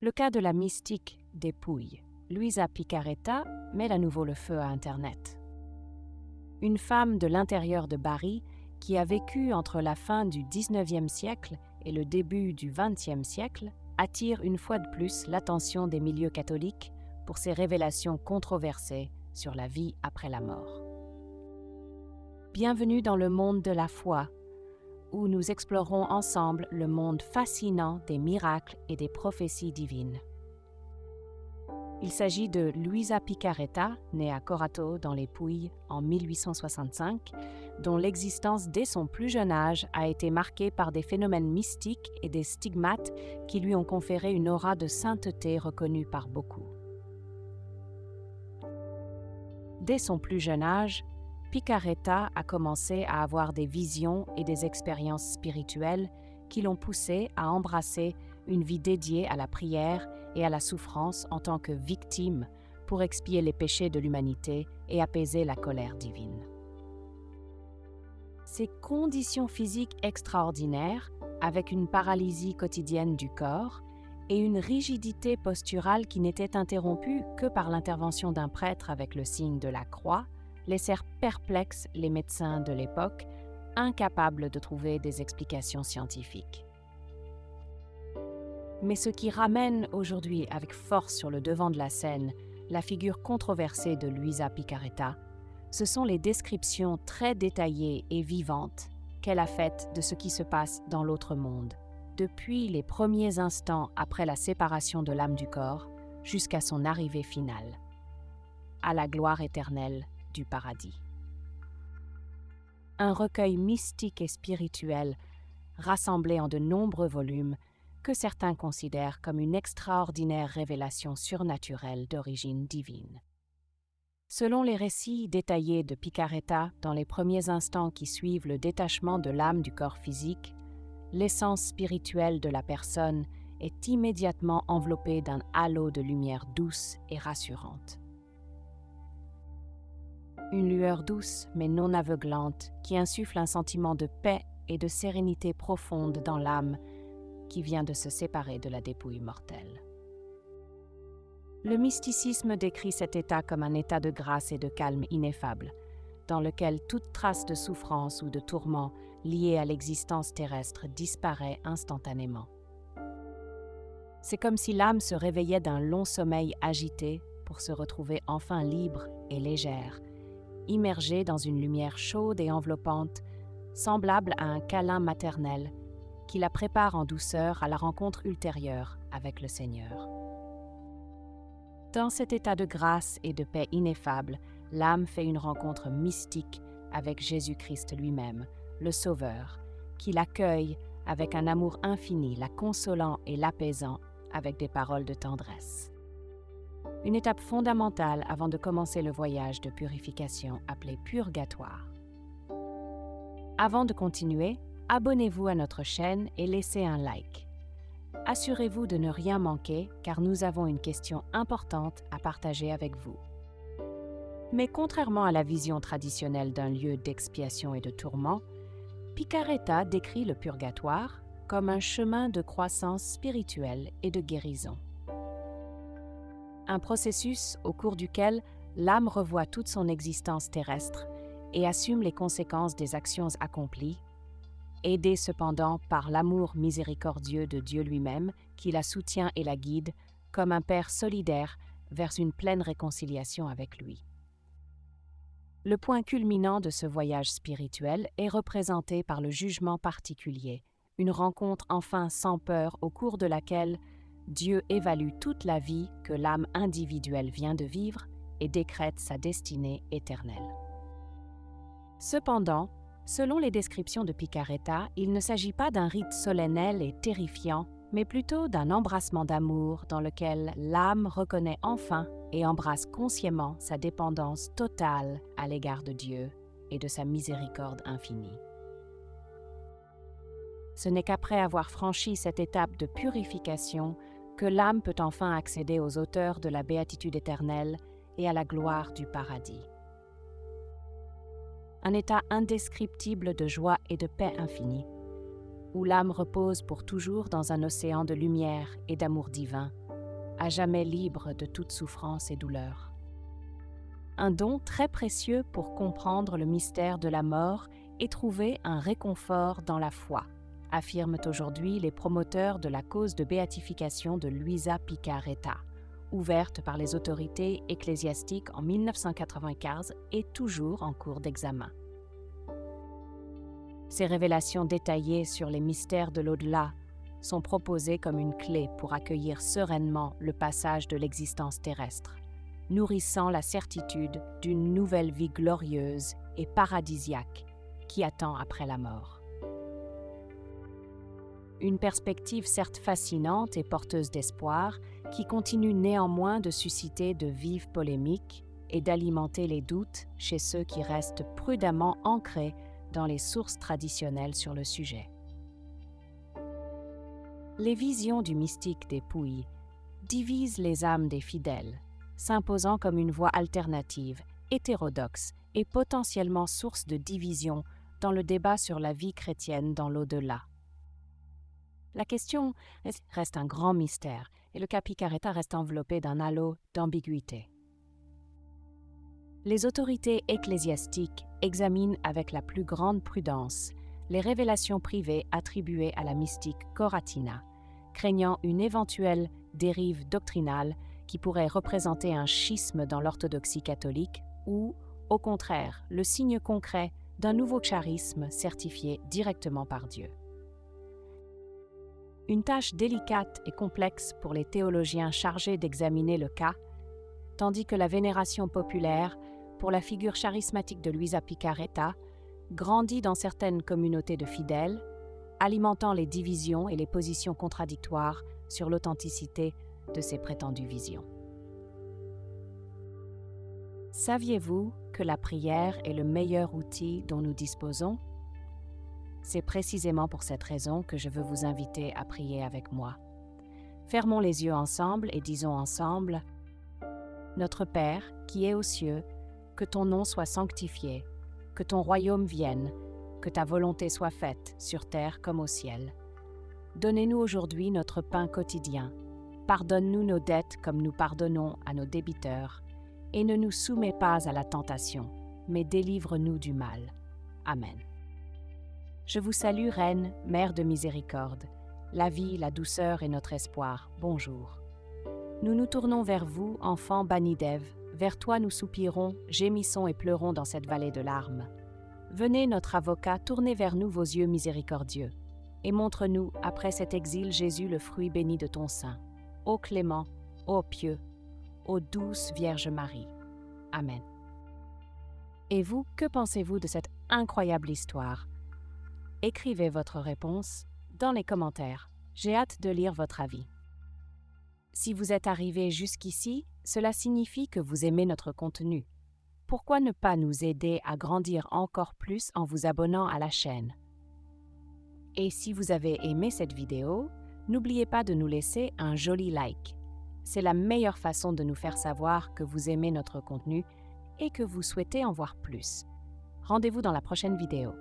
Le cas de la mystique dépouille, Luisa Picaretta, met à nouveau le feu à Internet. Une femme de l'intérieur de Bari qui a vécu entre la fin du XIXe siècle et le début du XXe siècle attire une fois de plus l'attention des milieux catholiques pour ses révélations controversées sur la vie après la mort. Bienvenue dans le monde de la foi, où nous explorons ensemble le monde fascinant des miracles et des prophéties divines. Il s'agit de Luisa Picaretta, née à Corato dans les Pouilles en 1865, dont l'existence dès son plus jeune âge a été marquée par des phénomènes mystiques et des stigmates qui lui ont conféré une aura de sainteté reconnue par beaucoup. Dès son plus jeune âge, Picaretta a commencé à avoir des visions et des expériences spirituelles qui l'ont poussée à embrasser une vie dédiée à la prière et à la souffrance en tant que victime pour expier les péchés de l'humanité et apaiser la colère divine. Ces conditions physiques extraordinaires, avec une paralysie quotidienne du corps et une rigidité posturale qui n'était interrompue que par l'intervention d'un prêtre avec le signe de la croix, laissèrent perplexes les médecins de l'époque, incapables de trouver des explications scientifiques. Mais ce qui ramène aujourd'hui avec force sur le devant de la scène la figure controversée de Luisa Picaretta, ce sont les descriptions très détaillées et vivantes qu'elle a faites de ce qui se passe dans l'autre monde, depuis les premiers instants après la séparation de l'âme du corps jusqu'à son arrivée finale, à la gloire éternelle du paradis. Un recueil mystique et spirituel rassemblé en de nombreux volumes que certains considèrent comme une extraordinaire révélation surnaturelle d'origine divine. Selon les récits détaillés de Picaretta dans les premiers instants qui suivent le détachement de l'âme du corps physique, l'essence spirituelle de la personne est immédiatement enveloppée d'un halo de lumière douce et rassurante. Une lueur douce mais non aveuglante qui insuffle un sentiment de paix et de sérénité profonde dans l'âme qui vient de se séparer de la dépouille mortelle. Le mysticisme décrit cet état comme un état de grâce et de calme ineffable, dans lequel toute trace de souffrance ou de tourment liée à l'existence terrestre disparaît instantanément. C'est comme si l'âme se réveillait d'un long sommeil agité pour se retrouver enfin libre et légère, immergée dans une lumière chaude et enveloppante, semblable à un câlin maternel qui la prépare en douceur à la rencontre ultérieure avec le Seigneur. Dans cet état de grâce et de paix ineffable, l'âme fait une rencontre mystique avec Jésus-Christ lui-même, le Sauveur, qui l'accueille avec un amour infini, la consolant et l'apaisant avec des paroles de tendresse. Une étape fondamentale avant de commencer le voyage de purification appelé purgatoire. Avant de continuer, abonnez-vous à notre chaîne et laissez un like. Assurez-vous de ne rien manquer car nous avons une question importante à partager avec vous. Mais contrairement à la vision traditionnelle d'un lieu d'expiation et de tourment, Picaretta décrit le purgatoire comme un chemin de croissance spirituelle et de guérison. Un processus au cours duquel l'âme revoit toute son existence terrestre et assume les conséquences des actions accomplies, aidée cependant par l'amour miséricordieux de Dieu lui-même qui la soutient et la guide comme un père solidaire vers une pleine réconciliation avec lui. Le point culminant de ce voyage spirituel est représenté par le jugement particulier, une rencontre enfin sans peur au cours de laquelle Dieu évalue toute la vie que l'âme individuelle vient de vivre et décrète sa destinée éternelle. Cependant, selon les descriptions de Picaretta, il ne s'agit pas d'un rite solennel et terrifiant, mais plutôt d'un embrassement d'amour dans lequel l'âme reconnaît enfin et embrasse consciemment sa dépendance totale à l'égard de Dieu et de sa miséricorde infinie. Ce n'est qu'après avoir franchi cette étape de purification que l'âme peut enfin accéder aux hauteurs de la béatitude éternelle et à la gloire du paradis. Un état indescriptible de joie et de paix infinie, où l'âme repose pour toujours dans un océan de lumière et d'amour divin, à jamais libre de toute souffrance et douleur. Un don très précieux pour comprendre le mystère de la mort et trouver un réconfort dans la foi, affirment aujourd'hui les promoteurs de la cause de béatification de Luisa Piccarreta, ouverte par les autorités ecclésiastiques en 1995 et toujours en cours d'examen. Ces révélations détaillées sur les mystères de l'au-delà sont proposées comme une clé pour accueillir sereinement le passage de l'existence terrestre, nourrissant la certitude d'une nouvelle vie glorieuse et paradisiaque qui attend après la mort. Une perspective certes fascinante et porteuse d'espoir, qui continue néanmoins de susciter de vives polémiques et d'alimenter les doutes chez ceux qui restent prudemment ancrés dans les sources traditionnelles sur le sujet. Les visions du mystique des Pouilly divisent les âmes des fidèles, s'imposant comme une voie alternative, hétérodoxe et potentiellement source de division dans le débat sur la vie chrétienne dans l'au-delà. La question reste un grand mystère et le cas Piccarreta reste enveloppé d'un halo d'ambiguïté. Les autorités ecclésiastiques examinent avec la plus grande prudence les révélations privées attribuées à la mystique Coratina, craignant une éventuelle dérive doctrinale qui pourrait représenter un schisme dans l'orthodoxie catholique ou, au contraire, le signe concret d'un nouveau charisme certifié directement par Dieu. Une tâche délicate et complexe pour les théologiens chargés d'examiner le cas, tandis que la vénération populaire pour la figure charismatique de Luisa Piccarreta grandit dans certaines communautés de fidèles, alimentant les divisions et les positions contradictoires sur l'authenticité de ces prétendues visions. Saviez-vous que la prière est le meilleur outil dont nous disposons? C'est précisément pour cette raison que je veux vous inviter à prier avec moi. Fermons les yeux ensemble et disons ensemble « Notre Père, qui es aux cieux, que ton nom soit sanctifié, que ton royaume vienne, que ta volonté soit faite sur terre comme au ciel. Donnez-nous aujourd'hui notre pain quotidien. Pardonne-nous nos dettes comme nous pardonnons à nos débiteurs, et ne nous soumets pas à la tentation, mais délivre-nous du mal. Amen. Je vous salue, Reine, Mère de miséricorde, la vie, la douceur et notre espoir. Bonjour. Nous nous tournons vers vous, enfants bannis d'Ève. Vers toi nous soupirons, gémissons et pleurons dans cette vallée de larmes. Venez, notre avocat, tournez vers nous vos yeux miséricordieux, et montre-nous, après cet exil, Jésus, le fruit béni de ton sein. Ô clément, ô pieux, ô douce Vierge Marie. Amen. Et vous, que pensez-vous de cette incroyable histoire? Écrivez votre réponse dans les commentaires. J'ai hâte de lire votre avis. Si vous êtes arrivé jusqu'ici, cela signifie que vous aimez notre contenu. Pourquoi ne pas nous aider à grandir encore plus en vous abonnant à la chaîne? Et si vous avez aimé cette vidéo, n'oubliez pas de nous laisser un joli like. C'est la meilleure façon de nous faire savoir que vous aimez notre contenu et que vous souhaitez en voir plus. Rendez-vous dans la prochaine vidéo.